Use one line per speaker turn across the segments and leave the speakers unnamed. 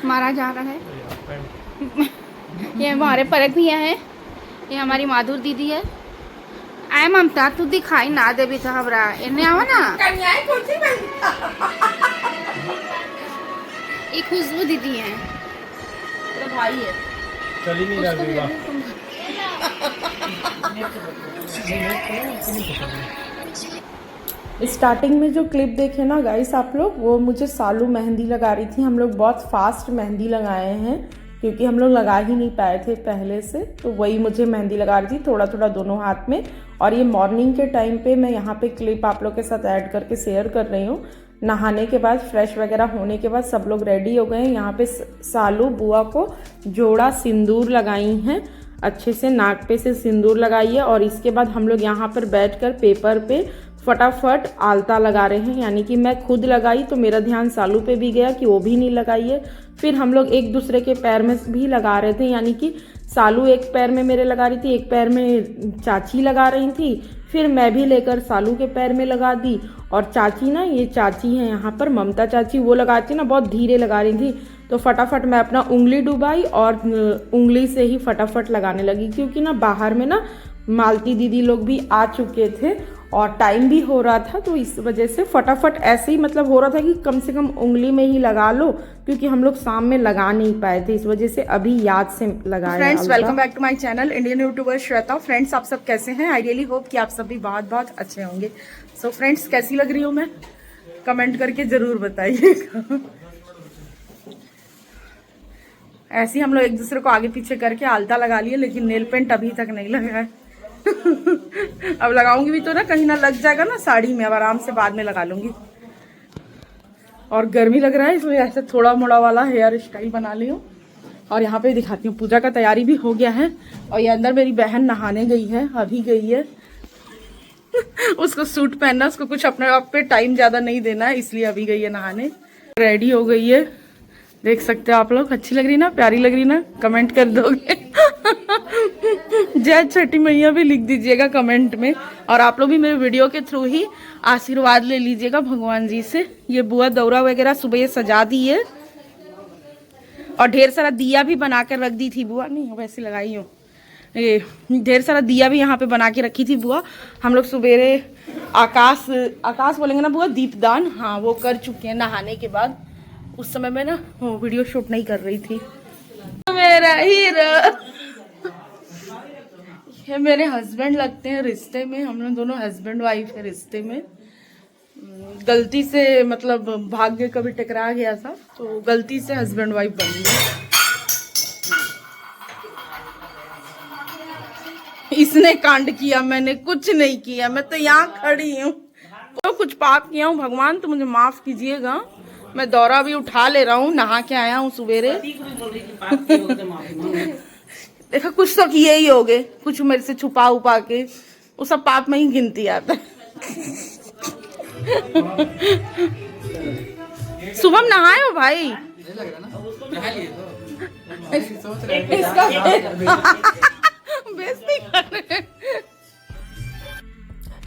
मारा जा रहा है। ये हमारे परक भैया है, ये हमारी माधुर दीदी है। आए ममता तू दिखाई ना दे भी था हमरा इन्हें आवा ना। ये खुशबू दीदी है, तो भाई है।
चल ही नहीं रहा।
स्टार्टिंग में जो क्लिप देखे ना गाइस आप लोग, वो मुझे सालू मेहंदी लगा रही थी। हम लोग बहुत फास्ट मेहंदी लगाए हैं क्योंकि हम लोग लगा ही नहीं पाए थे पहले से, तो वही मुझे मेहंदी लगा रही थी थोड़ा थोड़ा दोनों हाथ में। और ये मॉर्निंग के टाइम पे मैं यहाँ पे क्लिप आप लोग के साथ ऐड करके शेयर कर रही हूँ। नहाने के बाद फ्रेश वगैरह होने के बाद सब लोग रेडी हो गए हैं। यहाँ पे सालू बुआ को जोड़ा सिंदूर लगाई हैं, अच्छे से नाक पे से सिंदूर लगाई है। और इसके बाद हम लोग यहाँ पर बैठकर पेपर पे फटाफट आलता लगा रहे हैं, यानी कि मैं खुद लगाई तो मेरा ध्यान सालू पे भी गया कि वो भी नहीं लगाई है। फिर हम लोग एक दूसरे के पैर में भी लगा रहे थे, यानी कि सालू एक पैर में मेरे लगा रही थी, एक पैर में चाची लगा रही थी। फिर मैं भी लेकर सालू के पैर में लगा दी। और चाची ना, ये चाची है यहाँ पर ममता चाची, वो लगाती ना बहुत धीरे लगा रही थी, तो फटाफट मैं अपना उंगली डुबाई और उंगली से ही फटाफट लगाने लगी। क्योंकि ना बाहर में ना मालती दीदी लोग भी आ चुके थे और टाइम भी हो रहा था, तो इस वजह से फटाफट ऐसे ही मतलब हो रहा था कि कम से कम उंगली में ही लगा लो, क्योंकि हम लोग शाम में लगा नहीं पाए थे, इस वजह से अभी याद से लगाया।
Friends welcome back to my channel Indian YouTuber Shweta. Friends आप सब कैसे हैं? आई रियली होप कि आप सब भी बहुत बहुत अच्छे होंगे। सो फ्रेंड्स कैसी लग रही हूँ मैं, कमेंट करके जरूर बताइएगा। ऐसे ही हम लोग एक दूसरे को आगे पीछे करके आलता लगा लिए, लेकिन नेल पेंट अभी तक नहीं लगा है। अब लगाऊंगी भी तो ना कहीं ना लग जाएगा ना साड़ी में, अब आराम से बाद में लगा लूंगी। और गर्मी लग रहा है इसलिए ऐसे थोड़ा मोड़ा वाला हेयर स्टाइल बना ली हूँ। और यहाँ पे दिखाती हूँ, पूजा का तैयारी भी हो गया है। और ये अंदर मेरी बहन नहाने गई है, अभी गई है। उसको सूट पहनना, उसको कुछ अपने आप पे टाइम ज्यादा नहीं देना है, इसलिए अभी गई है नहाने। रेडी हो गई है, देख सकते हो आप लोग। अच्छी लग रही ना, प्यारी लग रही ना, कमेंट कर दोगे। जय छठी मैया भी लिख दीजिएगा कमेंट में। और आप लोग भी मेरे वीडियो के थ्रू ही आशीर्वाद ले लीजिएगा भगवान जी से। ये बुआ दौरा वगैरह सुबह सजा दी है और ढेर सारा दिया भी बना कर रख दी थी बुआ, नहीं वैसे लगाई हूँ। ये ढेर सारा दिया भी यहाँ पे बना के रखी थी बुआ। हम लोग सुबेरे आकाश बोलेंगे ना बुआ, दीपदान, हाँ वो कर चुके हैं नहाने के बाद। उस समय मैं ना वीडियो शूट नहीं कर रही थी। मेरा हीरो, ये मेरे हस्बैंड लगते हैं रिश्ते में, हम लोग दोनों हस्बैंड वाइफ है रिश्ते में। गलती से मतलब भाग्य कभी टकरा गया था, तो गलती से हस्बैंड वाइफ बन गई। इसने कांड किया, मैंने कुछ नहीं किया, मैं तो यहाँ खड़ी हूँ। तो कुछ पाप किया हूँ भगवान तो मुझे माफ कीजिएगा। मैं दौरा भी उठा ले रहा हूँ, नहा के आया हूँ सुबेरे। देखो कुछ तो किए ही होगे, कुछ मेरे से छुपा उपा के, वो सब पाप में ही गिनती आता है। शुभम नहाए हो भाई? बेइज्जती कर रहे हैं।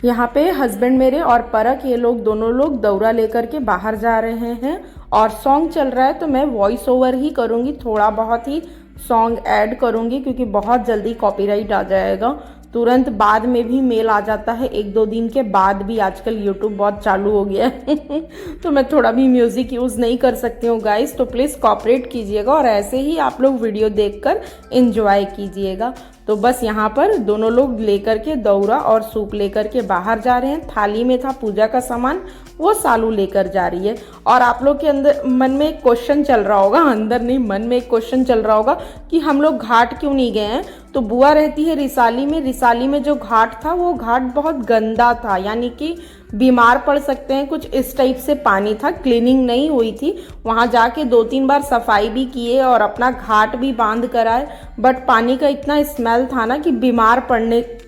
यहाँ पे हस्बैंड मेरे और परक, ये लोग दोनों लोग दौरा लेकर के बाहर जा रहे हैं और सॉन्ग चल रहा है, तो मैं वॉइस ओवर ही करूँगी, थोड़ा बहुत ही सॉन्ग ऐड करूँगी क्योंकि बहुत जल्दी कॉपीराइट आ जाएगा। तुरंत बाद में भी मेल आ जाता है, एक दो दिन के बाद भी, आजकल यूट्यूब बहुत चालू हो गया है। तो मैं थोड़ा भी म्यूज़िक यूज़ नहीं कर सकती हूँ गाइस, तो प्लीज़ कॉपरेट कीजिएगा और ऐसे ही आप लोग वीडियो देखकर एंजॉय कीजिएगा। तो बस यहाँ पर दोनों लोग लेकर के दौरा और सूप लेकर के बाहर जा रहे हैं। थाली में था पूजा का सामान, वो सालू लेकर जा रही है। और आप लोग के अंदर मन में एक क्वेश्चन चल रहा होगा, अंदर नहीं मन में एक क्वेश्चन चल रहा होगा कि हम लोग घाट क्यों नहीं गए हैं। तो बुआ रहती है रिसाली में, रिसाली में जो घाट था वो घाट बहुत गंदा था, यानी कि बीमार पड़ सकते हैं, कुछ इस टाइप से पानी था, क्लीनिंग नहीं हुई थी। वहाँ जाके 2-3 बार सफाई भी किए और अपना घाट भी बांध कर आए, बट पानी का इतना स्मेल था ना कि बीमार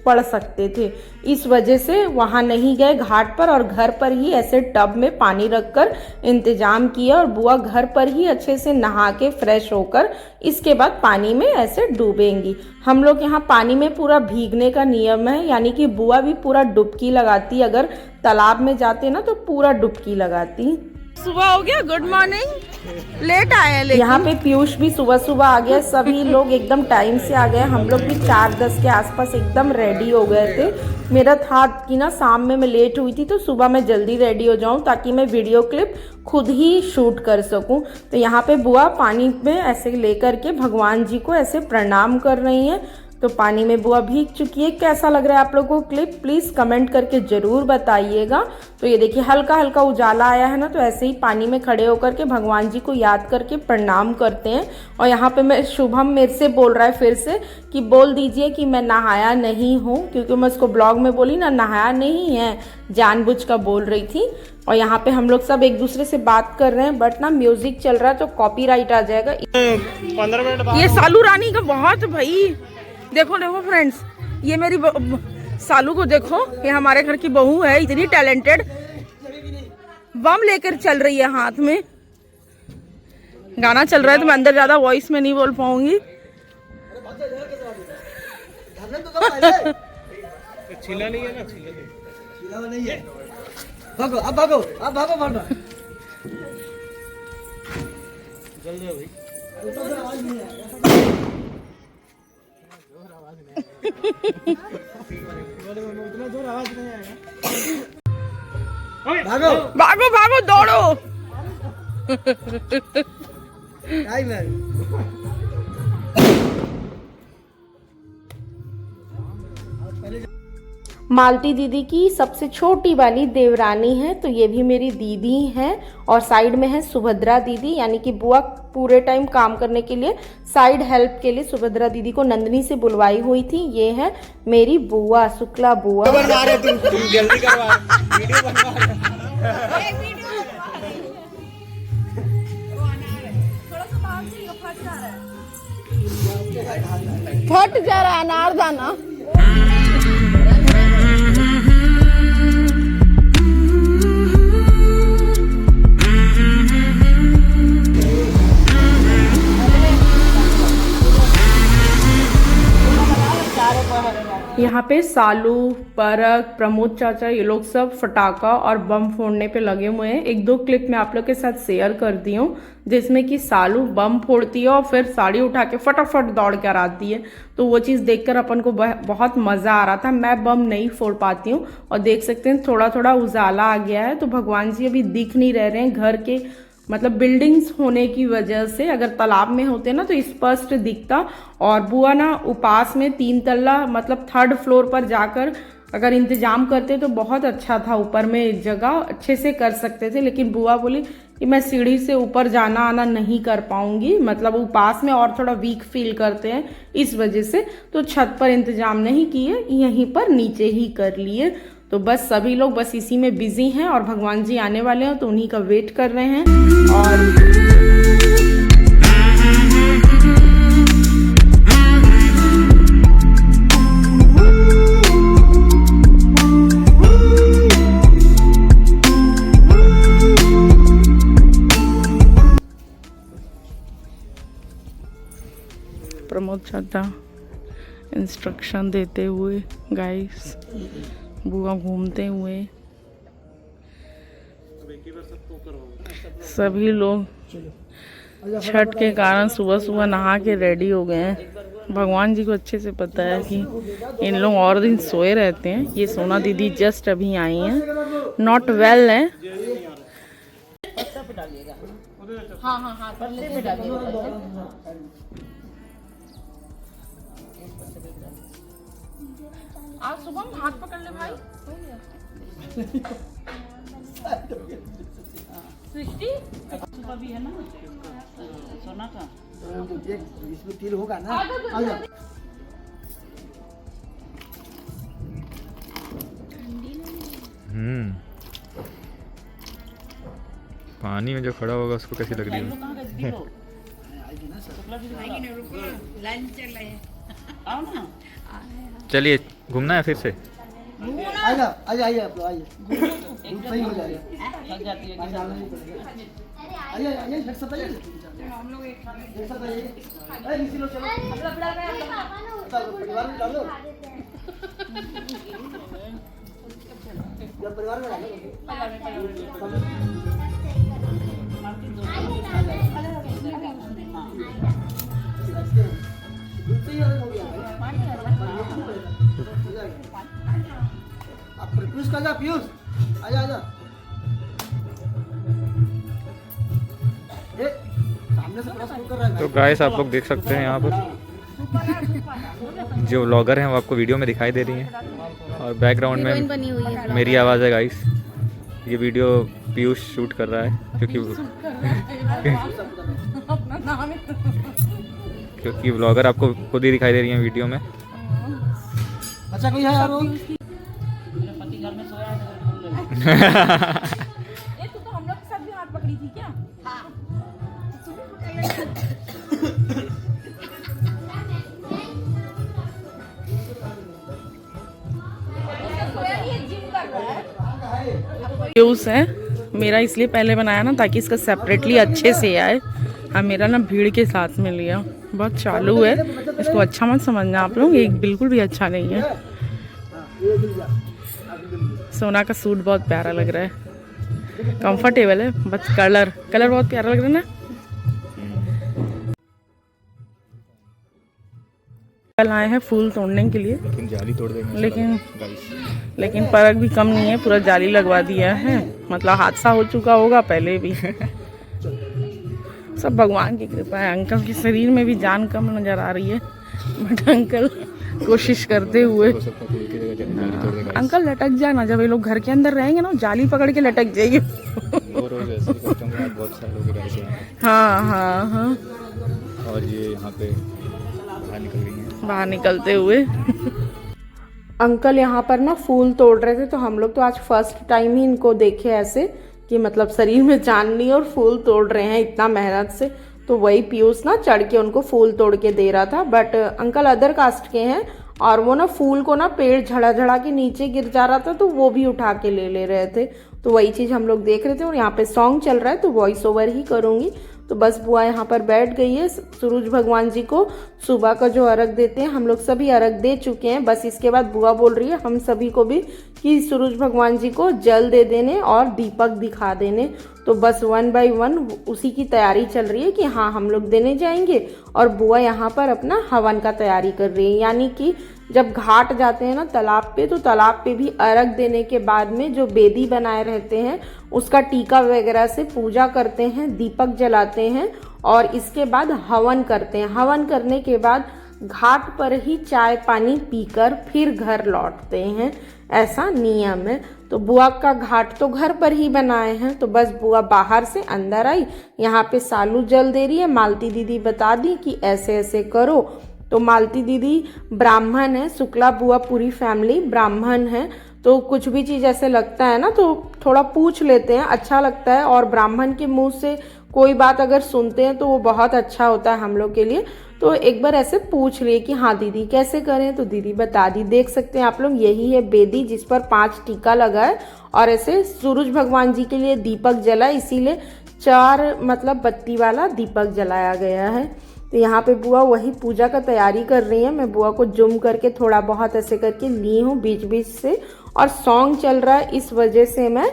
पड़ सकते थे। इस वजह से वहाँ नहीं गए घाट पर और घर पर ही ऐसे टब में पानी रखकर इंतजाम किया और बुआ घर पर ही अच्छे से नहा के फ्रेश होकर इसके बाद पानी में ऐसे डूबेंगी। हम लोग यहाँ पानी में पूरा भीगने का नियम है, यानी कि बुआ भी पूरा डुबकी लगाती, अगर तालाब में जाते ना तो पूरा डुबकी लगाती।
सुबह हो गया, गुड मॉर्निंग। लेट आए हैं लेकिन
यहाँ पे पीयूष भी सुबह सुबह आ गया, सभी लोग एकदम टाइम से आ गए। हम लोग भी 4:10 के आसपास एकदम रेडी हो गए थे। मेरा था कि ना शाम में मैं लेट हुई थी तो सुबह मैं जल्दी रेडी हो जाऊं ताकि मैं वीडियो क्लिप खुद ही शूट कर सकूं। तो यहाँ पे बुआ पानी में ऐसे लेकर के भगवान जी को ऐसे प्रणाम कर रही हैं। तो पानी में बुआ भीग चुकी है। कैसा लग रहा है आप लोगों को क्लिप, प्लीज़ कमेंट करके ज़रूर बताइएगा। तो ये देखिए हल्का हल्का उजाला आया है ना, तो ऐसे ही पानी में खड़े होकर के भगवान जी को याद करके प्रणाम करते हैं। और यहाँ पे मैं शुभम मेरे से बोल रहा है फिर से कि बोल दीजिए कि मैं नहाया नहीं हूँ, क्योंकि मैं उसको ब्लॉग में बोली ना नहाया नहीं है, जानबूझ कर बोल रही थी। और यहाँ पे हम लोग सब एक दूसरे से बात कर रहे हैं, बट ना म्यूजिक चल रहा है तो कॉपीराइट आ जाएगा।
15 मिनट बाद
ये सालू रानी का बहुत भाई, देखो देखो फ्रेंड्स, ये मेरी सालू को देखो, ये हमारे घर की बहू है, इतनी टैलेंटेड, बम लेकर चल रही है हाथ में। गाना चल रहा है तो मैं अंदर ज्यादा वॉइस में नहीं बोल पाऊंगी।
छिला नहीं है ना, छिला
नहीं है। भागो अब भागो, अब भागो भागो।
जल्दी भाई।
उतना जोर आवाज नहीं आएगा। भागो
भागो भागो दौड़ो।
टाइम है।
मालती दीदी की सबसे छोटी वाली देवरानी है, तो ये भी मेरी दीदी हैं। और साइड में है सुभद्रा दीदी, यानी कि बुआ पूरे टाइम काम करने के लिए साइड हेल्प के लिए सुभद्रा दीदी को नंदनी से बुलवाई हुई थी। ये है मेरी बुआ, शुक्ला बुआ।
बनवा रहे तुम जल्दी करवा, वीडियो बनवा रहे।
फट जा रहा है अनारदाना।
यहाँ पे सालू, परक, प्रमोद चाचा ये लोग सब फटाका और बम फोड़ने पे लगे हुए हैं। एक दो क्लिप मैं आप लोग के साथ शेयर करती हूँ जिसमें कि सालू बम फोड़ती है और फिर साड़ी उठा के फटाफट दौड़ कर आती है। तो वो चीज़ देखकर अपन को बहुत मज़ा आ रहा था। मैं बम नहीं फोड़ पाती हूँ। और देख सकते हैं थोड़ा थोड़ा उजाला आ गया है, तो भगवान जी अभी दिख नहीं रह रहे हैं घर के, मतलब बिल्डिंग्स होने की वजह से। अगर तालाब में होते ना तो स्पष्ट दिखता। और बुआ ना उपास में 3 तल्ला मतलब 3rd फ्लोर पर जाकर अगर इंतजाम करते तो बहुत अच्छा था, ऊपर में जगह अच्छे से कर सकते थे। लेकिन बुआ बोली कि मैं सीढ़ी से ऊपर जाना आना नहीं कर पाऊंगी, मतलब उपास में और थोड़ा वीक फील करते हैं इस वजह से, तो छत पर इंतजाम नहीं किए, यहीं पर नीचे ही कर लिए। तो बस सभी लोग बस इसी में बिजी हैं और भगवान जी आने वाले हैं तो उन्हीं का वेट कर रहे हैं। और
प्रमोद चाचा इंस्ट्रक्शन देते हुए, गाइस बुआ घूमते हुए, सभी लोग छठ के कारण सुबह सुबह नहा के रेडी हो गए हैं। भगवान जी को अच्छे से पता है कि इन लोग और दिन सोए रहते हैं। ये सोना दीदी जस्ट अभी आई हैं, नॉट वेल है। हाँ हाँ हाँ पल्ले पे डालिएगा। आज सुबह हाथ पकड़ ले भाई। सृष्टि सुबह भी है ना सोना का,
इसमें तिल होगा ना। आ जाओ।
पानी में जो खड़ा होगा उसको कैसी लग रही है? चलिए घूमना है फिर से।
आइए आइए आप लोग आइए, सही हो जाएगा। आइए आइए एक साथ आइए, हम लोग एक साथ आइए। अरे नीचे लो, चलो परिवार में डालो, जब परिवार में डालो। पीयूष का जा, पीयूष आजा आजा। सामने से क्रॉस कर रहा है।
तो गाइस आप लोग देख सकते हैं यहाँ पर जो व्लॉगर हैं वो आपको वीडियो में दिखाई दे रही हैं और बैकग्राउंड में मेरी आवाज़ है गाइस। ये वीडियो पीयूष शूट कर रहा है क्योंकि व्लॉगर आपको खुद ही दिखाई दे रही हैं वीडियो में।
अच्छा कोई है यार वो?
तू तो हम लोग के साथ भी हाथ पकड़ी थी क्या? पीयूष है मेरा, इसलिए पहले बनाया ना ताकि इसका सेपरेटली अच्छे से आए। हाँ मेरा ना भीड़ के साथ में लिया, बहुत चालू है, इसको अच्छा मत समझना आप लोग, एक बिल्कुल भी अच्छा नहीं है। सोना का सूट बहुत प्यारा लग रहा है, कंफर्टेबल है, बस कलर बहुत प्यारा लग रहा है ना। कल आए हैं फूल तोड़ने के लिए,
लेकिन जाली तोड़ देंगे
लेकिन फर्क भी कम नहीं है, पूरा जाली लगवा दिया है। मतलब हादसा हो चुका होगा पहले भी। सब भगवान की कृपा है। अंकल के शरीर में भी जान कम नजर आ रही है, बट अंकल कोशिश करते हुए। अंकल लटक जाना, जब ये लोग घर के अंदर रहेंगे ना जाली पकड़ के लटक जाएगी। हाँ हाँ हाँ।
और ये यहाँ पे बाहर निकल गई हैं,
बाहर निकलते हुए।
अंकल यहाँ पर ना फूल तोड़ रहे थे, तो हम लोग तो आज फर्स्ट टाइम ही इनको देखे ऐसे कि मतलब शरीर में जान नहीं और फूल तोड़ रहे हैं इतना मेहनत से। तो वही पीयूष ना चढ़ के उनको फूल तोड़ के दे रहा था। बट अंकल अदर कास्ट के हैं और वो ना फूल को ना पेड़ झड़ा झड़ा के नीचे गिर जा रहा था, तो वो भी उठा के ले रहे थे। तो वही चीज़ हम लोग देख रहे थे और यहाँ पे सॉन्ग चल रहा है तो वॉइस ओवर ही करूँगी। तो बस बुआ यहाँ पर बैठ गई है। सूरज भगवान जी को सुबह का जो अर्घ देते हैं, हम लोग सभी अर्घ दे चुके हैं। बस इसके बाद बुआ बोल रही है हम सभी को भी कि सूरज भगवान जी को जल दे देने और दीपक दिखा देने। तो बस 1 बाय 1 उसी की तैयारी चल रही है कि हाँ हम लोग देने जाएंगे। और बुआ यहाँ पर अपना हवन का तैयारी कर रही है, यानी कि जब घाट जाते हैं ना तालाब पे, तो तालाब पे भी अर्घ देने के बाद में जो बेदी बनाए रहते हैं उसका टीका वगैरह से पूजा करते हैं, दीपक जलाते हैं और इसके बाद हवन करते हैं। हवन करने के बाद घाट पर ही चाय पानी पीकर फिर घर लौटते हैं, ऐसा नियम है। तो बुआ का घाट तो घर पर ही बनाए हैं। तो बस बुआ बाहर से अंदर आई, यहाँ पे सालू जल दे रही है। मालती दीदी बता दी कि ऐसे ऐसे करो। तो मालती दीदी ब्राह्मण है, शुक्ला बुआ पूरी फैमिली ब्राह्मण है। तो कुछ भी चीज़ ऐसे लगता है ना तो थोड़ा पूछ लेते हैं, अच्छा लगता है। और ब्राह्मण के मुंह से कोई बात अगर सुनते हैं तो वो बहुत अच्छा होता है हम लोग के लिए। तो एक बार ऐसे पूछ लिए कि हाँ दीदी कैसे करें, तो दीदी बता दी। देख सकते हैं आप लोग, यही है बेदी जिस पर 5 टीका लगा है और ऐसे सूरज भगवान जी के लिए दीपक जला, इसीलिए 4 मतलब बत्ती वाला दीपक जलाया गया है। तो यहाँ पे बुआ वही पूजा का तैयारी कर रही है। मैं बुआ को जूम करके थोड़ा बहुत ऐसे करके ली हूँ बीच बीच से, और सॉन्ग चल रहा है इस वजह से मैं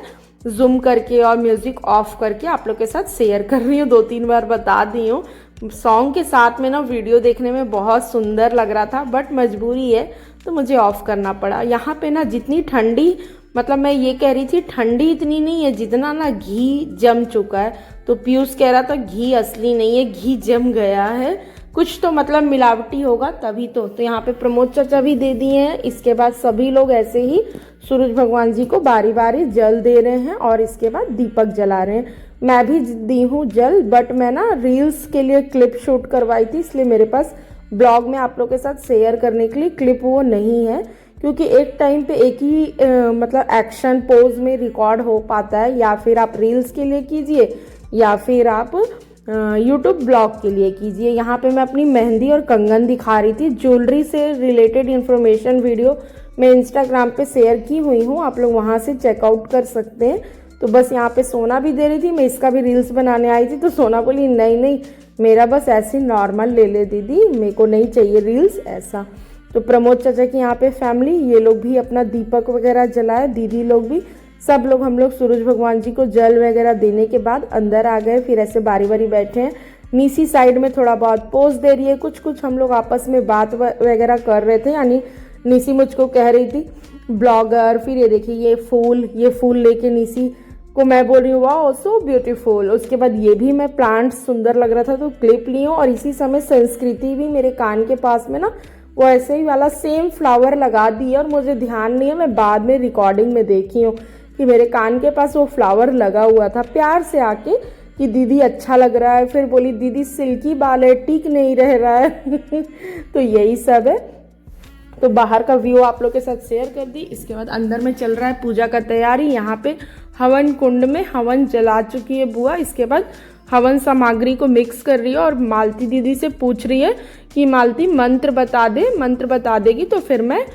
जूम करके और म्यूजिक ऑफ करके आप लोग के साथ शेयर कर रही हूँ। 2-3 बार बता दी हूँ। सॉन्ग के साथ में ना वीडियो देखने में बहुत सुंदर लग रहा था, बट मजबूरी है तो मुझे ऑफ करना पड़ा। यहाँ पे ना जितनी ठंडी, मतलब मैं ये कह रही थी ठंडी इतनी नहीं है जितना ना घी जम चुका है। तो पीयूष कह रहा था घी असली नहीं है, घी जम गया है, कुछ तो मतलब मिलावटी होगा तभी तो यहाँ पे प्रमोद चाचा भी दे दिए हैं। इसके बाद सभी लोग ऐसे ही सूरज भगवान जी को बारी बारी जल दे रहे हैं और इसके बाद दीपक जला रहे हैं। मैं भी दी हूँ जल, बट मैं ना रील्स के लिए क्लिप शूट करवाई थी, इसलिए मेरे पास ब्लॉग में आप लोग के साथ शेयर करने के लिए क्लिप वो नहीं है, क्योंकि एक टाइम पे एक ही मतलब एक्शन पोज में रिकॉर्ड हो पाता है। या फिर आप रील्स के लिए कीजिए या फिर आप यूट्यूब ब्लॉग के लिए कीजिए। यहाँ पे मैं अपनी मेहंदी और कंगन दिखा रही थी। ज्वेलरी से रिलेटेड इन्फॉर्मेशन वीडियो मैं इंस्टाग्राम पे शेयर की हुई हूँ, आप लोग वहाँ से चेकआउट कर सकते हैं। तो बस यहाँ पे सोना भी दे रही थी, मैं इसका भी रील्स बनाने आई थी। तो सोना बोली नहीं नहीं मेरा बस ऐसे नॉर्मल ले ले दीदी, मेरे को नहीं चाहिए रील्स ऐसा। तो प्रमोद चाचा की यहाँ पे फैमिली, ये लोग भी अपना दीपक वगैरह जलाए, दीदी लोग भी सब लोग हम लोग सूरज भगवान जी को जल वगैरह देने के बाद अंदर आ गए। फिर ऐसे बारी बारी बैठे हैं। नीसी साइड में थोड़ा बहुत पोज दे रही है, कुछ हम लोग आपस में बात वगैरह कर रहे थे। यानी नीसी मुझको कह रही थी ब्लॉगर। फिर ये देखिए ये फूल लेके नीसी को मैं बोल रही हूँ वाह सो ब्यूटीफुल। उसके बाद ये भी मैं प्लांट सुंदर लग रहा था तो क्लिप ली हूँ। और इसी समय संस्कृति भी मेरे कान के पास में ना वो ऐसे ही वाला सेम फ्लावर लगा दी है और मुझे ध्यान नहीं है, मैं बाद में रिकॉर्डिंग में देखी हूँ कि मेरे कान के पास वो फ्लावर लगा हुआ था। प्यार से आके कि दीदी अच्छा लग रहा है। फिर बोली दीदी सिल्की बाल है, टिक नहीं रह रहा है तो यही सब है। तो बाहर का व्यू आप लोग के साथ शेयर कर दी। इसके बाद अंदर में चल रहा है पूजा का तैयारी। यहाँ पे हवन कुंड में हवन जला चुकी है बुआ। इसके बाद हवन सामग्री को मिक्स कर रही है और मालती दीदी से पूछ रही है कि मालती मंत्र बता दे। मंत्र बता देगी तो फिर मैं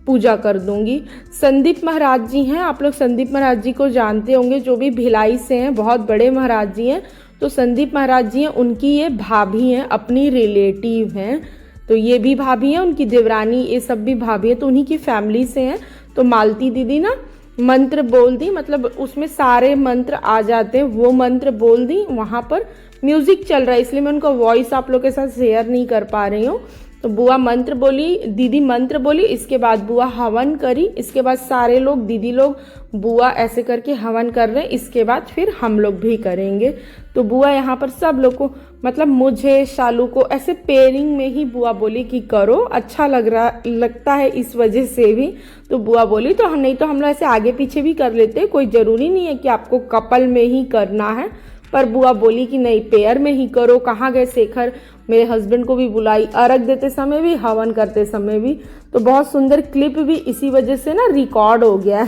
पूजा कर दूंगी। संदीप महाराज जी हैं, आप लोग संदीप महाराज जी को जानते होंगे, जो भी भिलाई से हैं, बहुत बड़े महाराज जी हैं। तो संदीप महाराज जी हैं, उनकी ये भाभी हैं, अपनी रिलेटिव हैं। तो ये भी भाभी हैं, उनकी देवरानी, ये सब भी भाभी है, तो उन्हीं की फैमिली से हैं। तो मालती दीदी ना मंत्र बोल दी, मतलब उसमें सारे मंत्र आ जाते हैं, वो मंत्र बोल दी। वहाँ पर म्यूजिक चल रहा है इसलिए मैं उनका वॉइस आप लोग के साथ शेयर नहीं कर पा रही हूँ। तो बुआ मंत्र बोली, दीदी मंत्र बोली, इसके बाद बुआ हवन करी। इसके बाद सारे लोग, दीदी लोग, बुआ ऐसे करके हवन कर रहे हैं। इसके बाद फिर हम लोग भी करेंगे। तो बुआ यहाँ पर सब लोग को, मतलब मुझे, शालू को ऐसे पेयरिंग में ही बुआ बोली कि करो, अच्छा लगता है इस वजह से भी। तो बुआ बोली तो हम, नहीं तो हम लोग ऐसे आगे पीछे भी कर लेते, कोई ज़रूरी नहीं है कि आपको कपल में ही करना है। पर बुआ बोली कि नहीं पेयर में ही करो। कहाँ गए शेखर, मेरे हस्बैंड को भी बुलाई, अर्घ देते समय भी, हवन करते समय भी। तो बहुत सुंदर क्लिप भी इसी वजह से ना रिकॉर्ड हो गया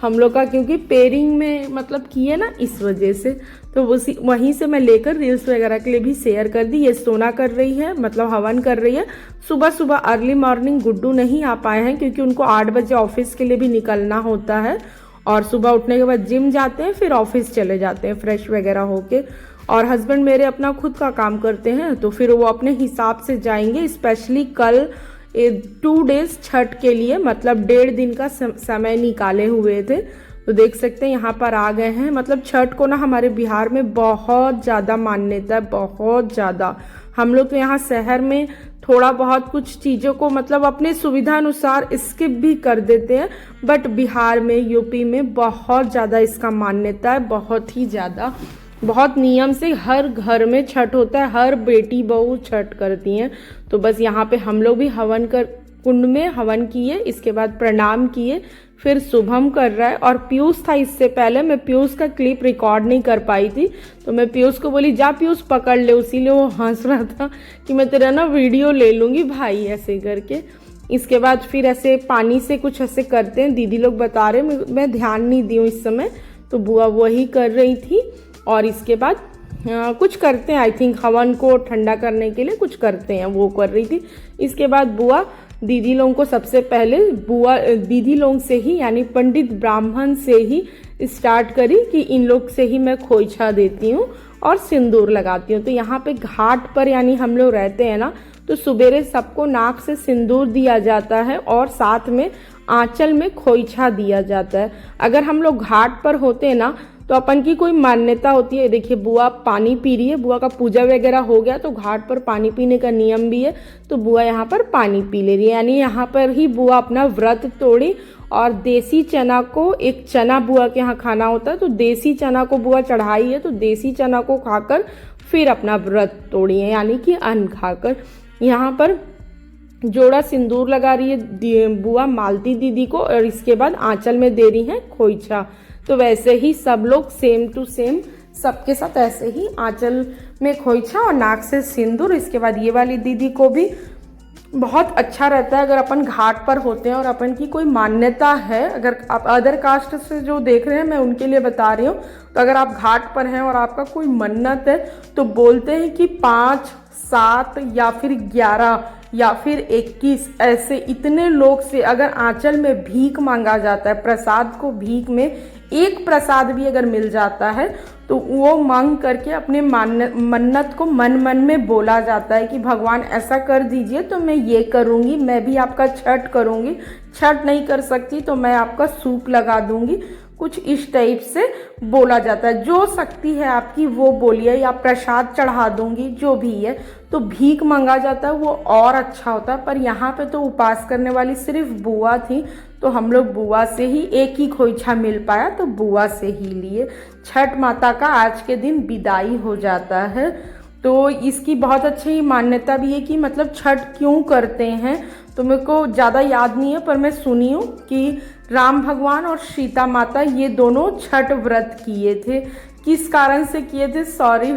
हम लोग का, क्योंकि पेयरिंग में मतलब किए ना, इस वजह से। तो वहीं से मैं लेकर रील्स वगैरह के लिए भी शेयर कर दी। ये सोना कर रही है, मतलब हवन कर रही है। सुबह सुबह अर्ली मॉर्निंग गुड्डू नहीं आ पाए हैं क्योंकि उनको 8 बजे ऑफिस के लिए भी निकलना होता है और सुबह उठने के बाद जिम जाते हैं, फिर ऑफिस चले जाते हैं फ्रेश वगैरह होके। और हस्बैंड मेरे अपना खुद का काम करते हैं तो फिर वो अपने हिसाब से जाएंगे। स्पेशली कल 2 डेज छठ के लिए, मतलब 1.5 दिन का समय निकाले हुए थे। तो देख सकते हैं यहाँ पर आ गए हैं। मतलब छठ को ना हमारे बिहार में बहुत ज़्यादा मान्यता है, बहुत ज़्यादा। हम लोग तो यहाँ शहर में थोड़ा बहुत कुछ चीज़ों को मतलब अपने सुविधा अनुसार स्किप भी कर देते हैं, बट बिहार में, यूपी में बहुत ज़्यादा इसका मान्यता है, बहुत ही ज़्यादा। बहुत नियम से हर घर में छठ होता है, हर बेटी बहू छठ करती हैं। तो बस यहाँ पे हम लोग भी हवन कुंड में हवन किए, इसके बाद प्रणाम किए, फिर शुभम कर रहा है। और पीयूष था इससे पहले, मैं पीयूष का क्लिप रिकॉर्ड नहीं कर पाई थी तो मैं पीयूष को बोली जा पीयूष पकड़ ले, इसीलिए वो हंस रहा था कि मैं तेरा ना वीडियो ले लूँगी भाई, ऐसे करके। इसके बाद फिर ऐसे पानी से कुछ ऐसे करते हैं, दीदी लोग बता रहे, मैं ध्यान नहीं दी हूँ इस समय। तो बुआ वही कर रही थी। और इसके बाद कुछ करते हैं, आई थिंक हवन को ठंडा करने के लिए कुछ करते हैं, वो कर रही थी। इसके बाद बुआ दीदी लोगों को सबसे पहले दीदी लोग से ही, यानी पंडित ब्राह्मण से ही स्टार्ट करी कि इन लोग से ही मैं खोइछा देती हूँ और सिंदूर लगाती हूँ। तो यहाँ पे घाट पर यानी हम लोग रहते हैं ना, तो सुबेरे सबको नाक से सिंदूर दिया जाता है और साथ में आंचल में खोइछा दिया जाता है। अगर हम लोग घाट पर होते हैं ना तो अपन की कोई मान्यता होती है। देखिए बुआ पानी पी रही है, बुआ का पूजा वगैरह हो गया तो घाट पर पानी पीने का नियम भी है। तो बुआ यहाँ पर पानी पी ले रही है, यानी यहाँ पर ही बुआ अपना व्रत तोड़ी। और देसी चना को, एक चना बुआ के यहाँ खाना होता है, तो देसी चना को बुआ चढ़ाई है, तो देसी चना को खाकर फिर अपना व्रत तोड़ी है, यानी कि अन्न खाकर। यहाँ पर जोड़ा सिंदूर लगा रही है बुआ मालती दीदी को और इसके बाद आंचल में दे रही है खोइछा। तो वैसे ही सब लोग सेम टू सेम सबके साथ ऐसे ही आंचल में खोइछा और नाक से सिंदूर। इसके बाद ये वाली दीदी को भी बहुत अच्छा रहता है अगर अपन घाट पर होते हैं और अपन की कोई मान्यता है। अगर आप अदर कास्ट से जो देख रहे हैं मैं उनके लिए बता रही हूँ, तो अगर आप घाट पर हैं और आपका कोई मन्नत है तो बोलते हैं कि 5, 7 या फिर 11 या फिर 21 ऐसे इतने लोग से अगर आंचल में भीख मांगा जाता है, प्रसाद को भीख में एक प्रसाद भी अगर मिल जाता है तो वो मांग करके अपने मन्नत को मन मन में बोला जाता है कि भगवान ऐसा कर दीजिए तो मैं ये करूँगी, मैं भी आपका छठ करूँगी, छठ नहीं कर सकती तो मैं आपका सूप लगा दूँगी, कुछ इस टाइप से बोला जाता है। जो शक्ति है आपकी वो बोलिए, या प्रसाद चढ़ा दूंगी, जो भी है। तो भीख मांगा जाता है, वो और अच्छा होता है। पर यहाँ पे तो उपास करने वाली सिर्फ बुआ थी, तो हम लोग बुआ से ही एक ही खोइछा मिल पाया, तो बुआ से ही लिए। छठ माता का आज के दिन विदाई हो जाता है। तो इसकी बहुत अच्छी मान्यता भी है कि मतलब छठ क्यों करते हैं, तो मेरे को ज़्यादा याद नहीं है, पर मैं सुनी हूँ कि राम भगवान और सीता माता ये दोनों छठ व्रत किए थे। किस कारण से किए थे, सॉरी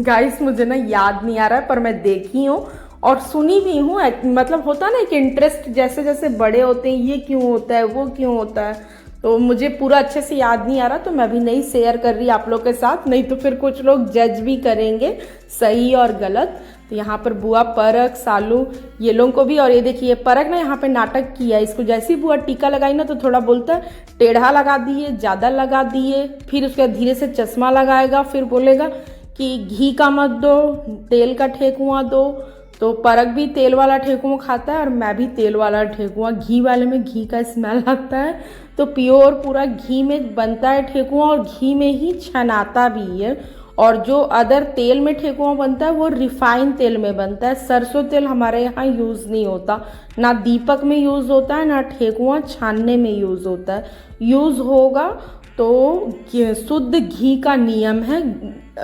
गाइस, मुझे ना याद नहीं आ रहा है, पर मैं देखी हूँ और सुनी भी हूँ। मतलब होता ना एक इंटरेस्ट, जैसे जैसे बड़े होते हैं, ये क्यों होता है, वो क्यों होता है, तो मुझे पूरा अच्छे से याद नहीं आ रहा, तो मैं भी नहीं शेयर कर रही आप लोग के साथ, नहीं तो फिर कुछ लोग जज भी करेंगे सही और गलत। तो यहाँ पर बुआ परक, सालू, ये लोगों को भी, और ये देखिए परक ना यहाँ पे नाटक किया, इसको जैसी बुआ टीका लगाई ना तो थोड़ा बोलता है टेढ़ा लगा दिए, ज़्यादा लगा दिए, फिर उसके बाद धीरे से चश्मा लगाएगा, फिर बोलेगा कि घी का मत दो, तेल का ठेकुआ दो। तो परक भी तेल वाला ठेकुआ खाता है और मैं भी तेल वाला ठेकुआ, घी वाले में घी का स्मेल आता है, तो प्योर पूरा घी में बनता है ठेकुआ और घी में ही छनाता भी है। और जो अदर तेल में ठेकुआ बनता है वो रिफाइन तेल में बनता है, सरसों तेल हमारे यहाँ यूज़ नहीं होता, ना दीपक में यूज़ होता है, ना ठेकुआ छानने में यूज़ होता है। यूज़ होगा तो शुद्ध घी का नियम है,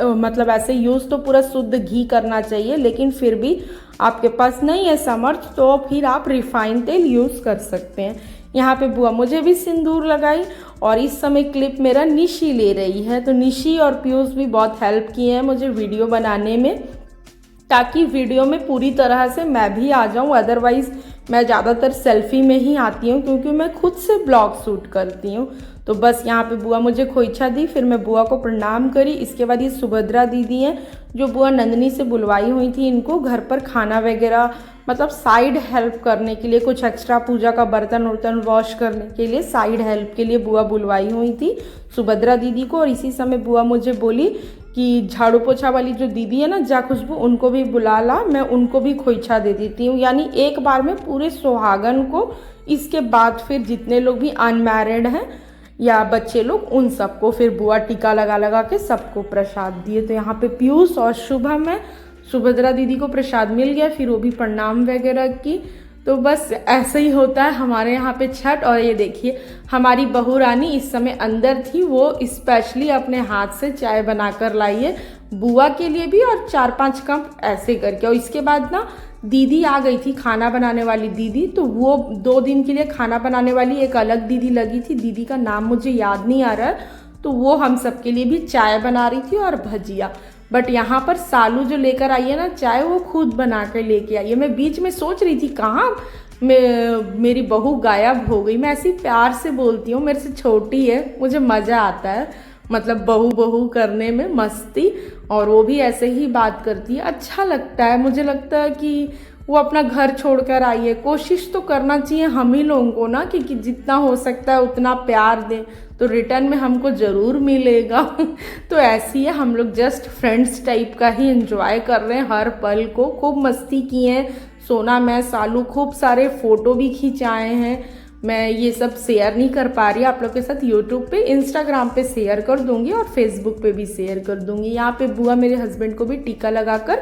मतलब ऐसे यूज़ तो पूरा शुद्ध घी करना चाहिए, लेकिन फिर भी आपके पास नहीं है समर्थ तो फिर आप रिफाइन तेल यूज़ कर सकते हैं। यहाँ पे बुआ मुझे भी सिंदूर लगाई और इस समय क्लिप मेरा निशी ले रही है, तो निशी और पीयूष भी बहुत हेल्प किए हैं मुझे वीडियो बनाने में, ताकि वीडियो में पूरी तरह से मैं भी आ जाऊँ। अदरवाइज़ मैं ज़्यादातर सेल्फी में ही आती हूँ क्योंकि मैं खुद से ब्लॉग शूट करती हूँ। तो बस यहाँ पे बुआ मुझे खोइछा दी, फिर मैं बुआ को प्रणाम करी। इसके बाद ये सुभद्रा दीदी हैं जो बुआ नंदनी से बुलवाई हुई थी, इनको घर पर खाना वगैरह मतलब साइड हेल्प करने के लिए, कुछ एक्स्ट्रा पूजा का बर्तन वर्तन वॉश करने के लिए साइड हेल्प के लिए बुआ बुलवाई हुई थी सुभद्रा दीदी को। और इसी समय बुआ मुझे बोली कि झाड़ू पोछा वाली जो दीदी है ना जा खुशबू, उनको भी बुला ला, मैं उनको भी खोइछा दे देती हूँ, यानी एक बार में पूरे सुहागन को। इसके बाद फिर जितने लोग भी अनमैरिड हैं या बच्चे लोग, उन सबको फिर बुआ टीका लगा लगा के सबको प्रसाद दिए। तो यहाँ पे पीयूष और शुभम में सुभद्रा दीदी को प्रसाद मिल गया, फिर वो भी प्रणाम वगैरह की। तो बस ऐसे ही होता है हमारे यहाँ पे छठ। और ये देखिए हमारी बहू रानी इस समय अंदर थी, वो स्पेशली अपने हाथ से चाय बनाकर लाई है बुआ के लिए भी और 4-5 कप ऐसे करके। और इसके बाद ना दीदी आ गई थी, खाना बनाने वाली दीदी, तो वो 2 दिन के लिए खाना बनाने वाली एक अलग दीदी लगी थी, दीदी का नाम मुझे याद नहीं आ रहा है, तो वो हम सबके लिए भी चाय बना रही थी और भजिया। बट यहाँ पर सालू जो लेकर आई है ना चाय, वो खुद बना कर लेके आई है। मैं बीच में सोच रही थी कहाँ मेरी बहू गायब हो गई। मैं ऐसे प्यार से बोलती हूँ, मेरे से छोटी है, मुझे मज़ा आता है मतलब बहू बहू करने में मस्ती, और वो भी ऐसे ही बात करती है, अच्छा लगता है। मुझे लगता है कि वो अपना घर छोड़कर आई है। कोशिश तो करना चाहिए हम ही लोगों को ना कि जितना हो सकता है उतना प्यार दें, तो रिटर्न में हमको ज़रूर मिलेगा। तो ऐसी है, हम लोग जस्ट फ्रेंड्स टाइप का ही एंजॉय कर रहे हैं हर पल को। खूब मस्ती किए हैं सोना, मैं, सालू, खूब सारे फ़ोटो भी खिंचाए हैं। मैं ये सब शेयर नहीं कर पा रही आप लोग के साथ, यूट्यूब पे, इंस्टाग्राम पे शेयर कर दूंगी और फेसबुक पे भी शेयर कर दूंगी। यहाँ पे बुआ मेरे हस्बैंड को भी टीका लगाकर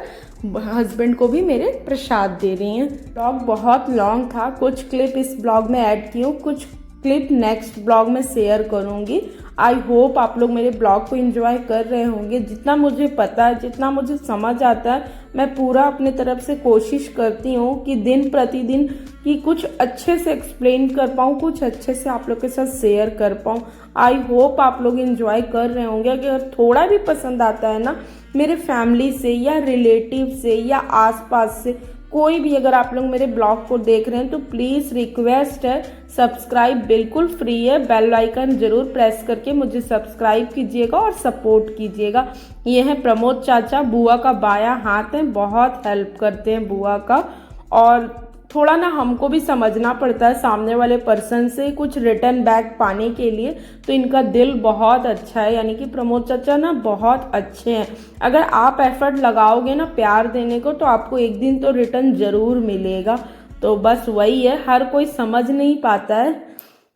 हस्बैंड को भी मेरे प्रसाद दे रही हैं। ब्लॉग बहुत लॉन्ग था, कुछ क्लिप इस ब्लॉग में ऐड की हूँ, कुछ क्लिप नेक्स्ट ब्लॉग में शेयर करूँगी। आई होप आप लोग मेरे ब्लॉग को एंजॉय कर रहे होंगे। जितना मुझे पता है, जितना मुझे समझ आता है, मैं पूरा अपने तरफ से कोशिश करती हूँ कि दिन प्रतिदिन कि कुछ अच्छे से एक्सप्लेन कर पाऊँ, कुछ अच्छे से आप लोग के साथ शेयर कर पाऊँ। आई होप आप लोग एंजॉय कर रहे होंगे। अगर थोड़ा भी पसंद आता है ना, मेरे फैमिली से या रिलेटिव से या आसपास से कोई भी अगर आप लोग मेरे ब्लॉग को देख रहे हैं, तो प्लीज़ रिक्वेस्ट है, सब्सक्राइब बिल्कुल फ्री है, बेल आइकन जरूर प्रेस करके मुझे सब्सक्राइब कीजिएगा और सपोर्ट कीजिएगा। ये है प्रमोद चाचा, बुआ का बायां हाथ है, बहुत हेल्प करते हैं बुआ का। और थोड़ा ना हमको भी समझना पड़ता है सामने वाले पर्सन से कुछ रिटर्न बैक पाने के लिए, तो इनका दिल बहुत अच्छा है, यानी कि प्रमोद चाचा ना बहुत अच्छे हैं। अगर आप एफर्ट लगाओगे ना प्यार देने को, तो आपको एक दिन तो रिटर्न ज़रूर मिलेगा। तो बस वही है, हर कोई समझ नहीं पाता है।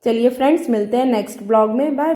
चलिए फ्रेंड्स, मिलते हैं नेक्स्ट ब्लॉग में, बाय।